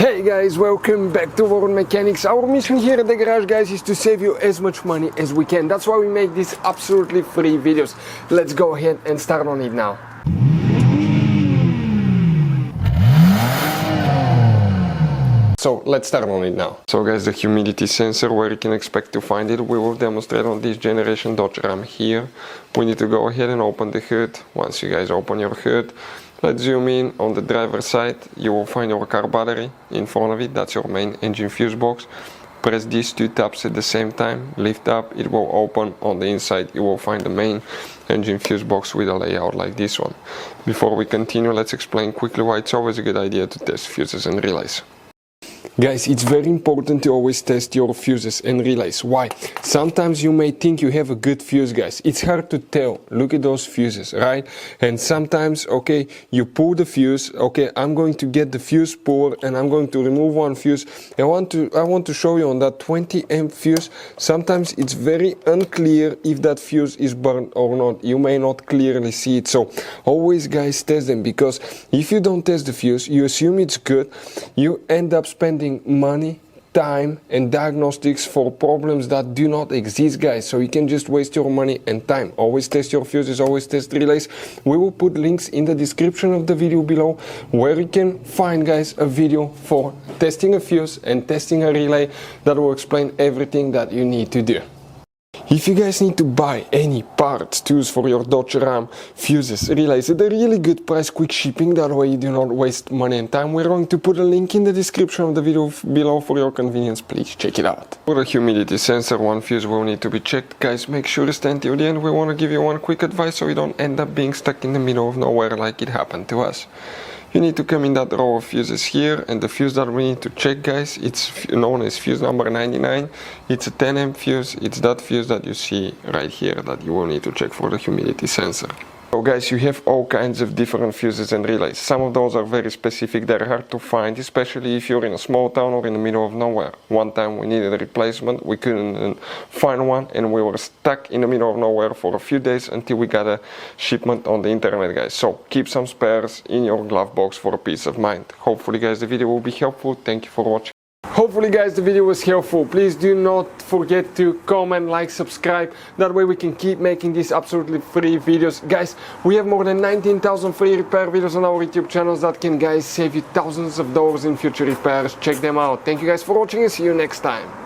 Hey guys, welcome back to World Mechanics. Our mission here at the garage, guys, is to save you as much money as we can. That's why we make these absolutely free videos. Let's go ahead and start on it now. So let's start on it now. So guys, the humidity sensor, where you can expect to find it, we will demonstrate on this generation Dodge Ram here. We need to go ahead and open the hood. Once you guys open your hood, let's zoom in. On the driver's side, you will find your car battery. In front of it, that's your main engine fuse box. Press these two tabs at the same time, lift up, it will open. On the inside you will find the main engine fuse box with a layout like this one. Before we continue, let's explain quickly why it's always a good idea to test fuses and relays. Guys, it's very important to always test your fuses and relays. Why? Sometimes you may think you have a good fuse, guys. It's hard to tell. Look at those fuses, right? And sometimes, okay, you pull the fuse. Okay, I'm going to get the fuse pulled and I'm going to remove one fuse. I want to show you on that 20 amp fuse. Sometimes it's very unclear if that fuse is burned or not. You may not clearly see it. So always, guys, test them, because if you don't test the fuse, you assume it's good. You end up spending money, time and diagnostics for problems that do not exist, guys. So you can just waste your money and time. Always test your fuses, always test relays. We will put links in the description of the video below where you can find, guys, a video for testing a fuse and testing a relay that will explain everything that you need to do. If you guys need to buy any parts, tools for your Dodge Ram, fuses, relays at a really good price, quick shipping, that way you do not waste money and time, we're going to put a link in the description of the video below for your convenience. Please check it out. For the humidity sensor, one fuse will need to be checked. Guys, make sure to stay until the end. We want to give you one quick advice so you don't end up being stuck in the middle of nowhere like it happened to us. You need to come in that row of fuses here, and the fuse that we need to check, guys, it's known as fuse number 99. It's a 10 amp fuse. It's that fuse that you see right here that you will need to check for the humidity sensor. So guys, you have all kinds of different fuses and relays. Some of those are very specific, they're hard to find, especially if you're in a small town or in the middle of nowhere. One time we needed a replacement, we couldn't find one, and we were stuck in the middle of nowhere for a few days until we got a shipment on the internet, guys. So keep some spares in your glove box for a peace of mind. Hopefully, guys, the video will be helpful. Thank you for watching. Hopefully, guys, the video was helpful. Please do not forget to comment, like, subscribe. That way we can keep making these absolutely free videos. Guys, we have more than 19,000 free repair videos on our YouTube channels that can, guys, save you thousands of dollars in future repairs. Check them out. Thank you guys for watching and see you next time.